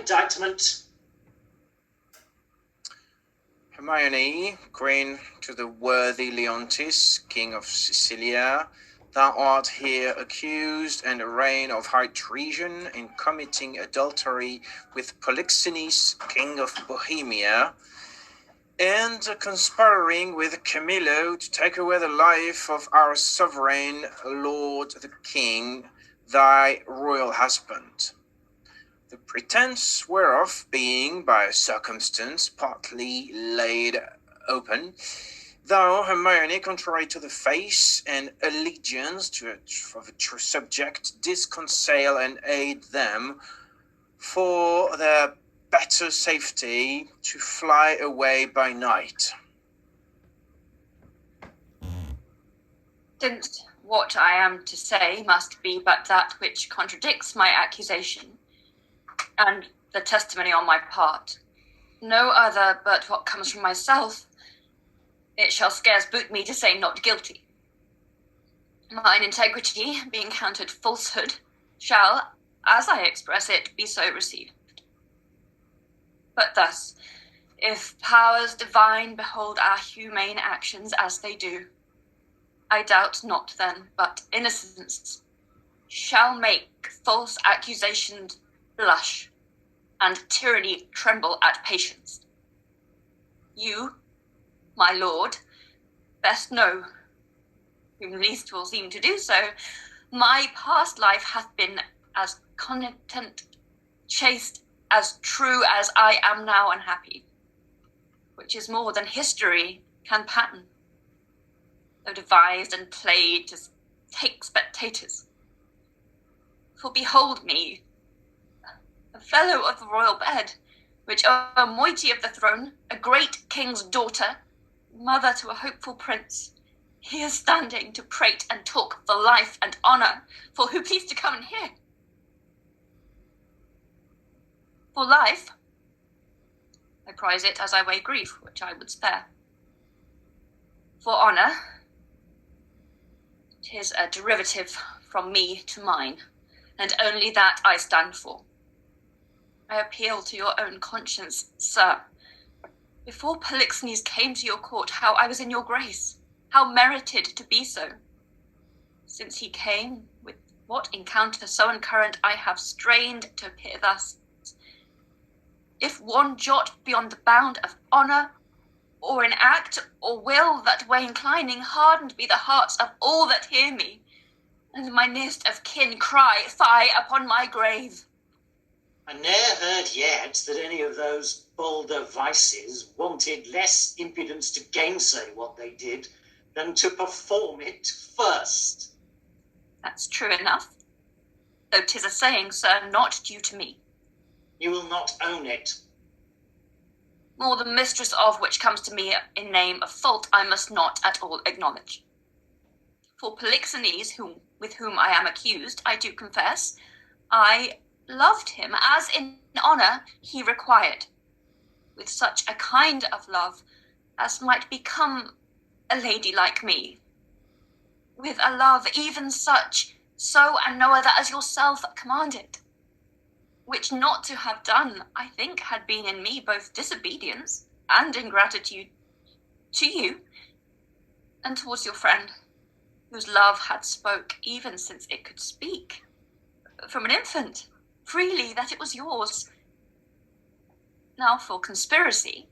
indictment. Hermione, queen to the worthy Leontis, king of Sicilia, thou art here accused and arraigned of high treason in committing adultery with Polixenes, king of Bohemia, and conspiring with Camillo to take away the life of our sovereign lord the king, thy royal husband. The pretence whereof being by circumstance partly laid open, thou, Hermione, contrary to the faith and allegiance of a true subject, didst conceal and aid them for their better safety to fly away by night. Since what I am to say must be but that which contradicts my accusation, and the testimony on my part, no other but what comes from myself, it shall scarce boot me to say not guilty. Mine integrity, being counted falsehood, shall, as I express it, be so received. But thus, if powers divine behold our humane actions as they do, I doubt not then, but innocence shall make false accusations blush, and tyranny tremble at patience. You, my lord, best know, whom least will seem to do so, my past life hath been as content, chaste, as true as I am now unhappy, which is more than history can pattern, though devised and played to take spectators. For behold me, a fellow of the royal bed, which a moiety of the throne, a great king's daughter, mother to a hopeful prince, here standing to prate and talk for life and honour, for who please to come and hear. For life, I prize it as I weigh grief, which I would spare. For honour, 'tis a derivative from me to mine, and only that I stand for. I appeal to your own conscience, sir. Before Polixenes came to your court, how I was in your grace, how merited to be so. Since he came, with what encounter so uncurrent I have strained to appear thus. If one jot beyond the bound of honour, or in act or will that way inclining, hardened be the hearts of all that hear me, and my nearest of kin cry, fie upon my grave. I ne'er heard yet that any of those bolder vices wanted less impudence to gainsay what they did than to perform it first. That's true enough, though 'tis a saying, sir, not due to me. You will not own it. More the mistress of which comes to me in name of fault I must not at all acknowledge. For Polixenes, with whom I am accused, I do confess, I loved him as in honour he required, with such a kind of love as might become a lady like me, with a love even such, so and no other as yourself commanded, which not to have done, I think, had been in me both disobedience and ingratitude to you, and towards your friend, whose love had spoke, even since it could speak, from an infant, freely that it was yours. Now for conspiracy,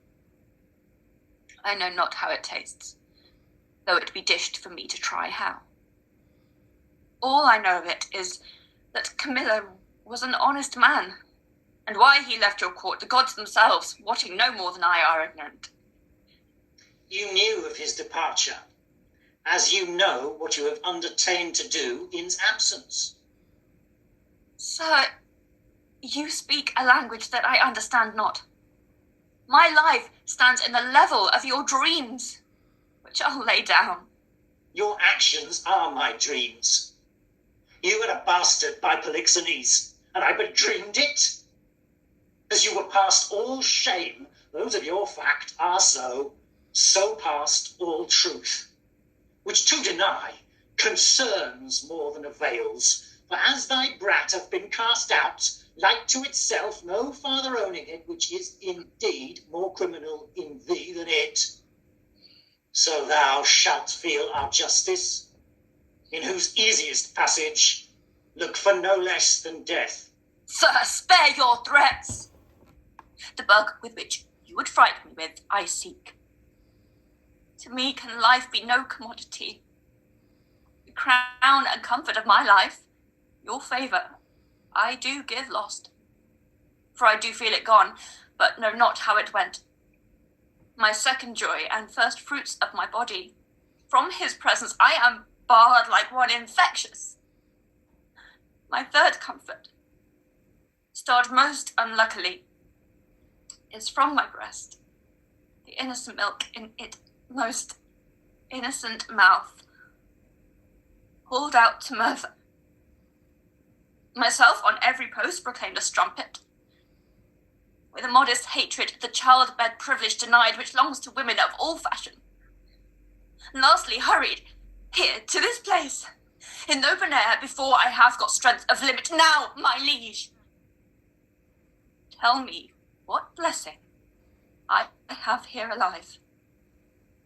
I know not how it tastes, though it be dished for me to try how. All I know of it is that Camillo was an honest man, and why he left your court the gods themselves, wotting no more than I, are ignorant. You knew of his departure, as you know what you have undertaken to do in his absence. Sir, you speak a language that I understand not. My life stands in the level of your dreams, which I'll lay down. Your actions are my dreams. You were a bastard by Polixenes, and I but dreamed it. As you were past all shame, those of your fact are so past all truth, which to deny concerns more than avails, For as thy brat hath been cast out, like to itself, no farther owning it, which is indeed more criminal in thee than it, so thou shalt feel our justice, in whose easiest passage look for no less than death. Sir, spare your threats! The bug with which you would frighten me with, I seek. To me can life be no commodity. The crown and comfort of my life, your favour, I do give lost. For I do feel it gone, but know not how it went. My second joy and first fruits of my body, from his presence I am barred like one infectious. My third comfort, starred most unluckily, is from my breast, the innocent milk in it most innocent mouth, hauled out to murder. Myself on every post proclaimed a strumpet, with a modest hatred the child-bed privilege denied which longs to women of all fashion. And lastly, hurried here to this place, in the open air, before I have got strength of limit. Now, my liege, tell me what blessing I have here alive,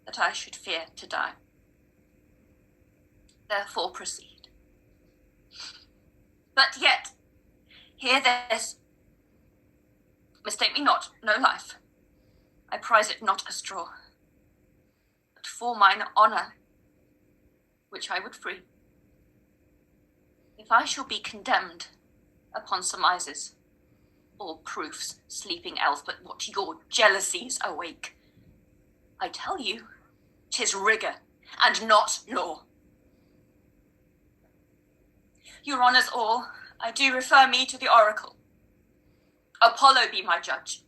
that I should fear to die. Therefore proceed. But yet, hear this. Mistake me not, no life. I prize it not a straw, but for mine honour, which I would free. If I shall be condemned upon surmises, all proofs, sleeping elf, but what your jealousies awake, I tell you, 'tis rigour and not law. Your honours all, I do refer me to the oracle. Apollo be my judge.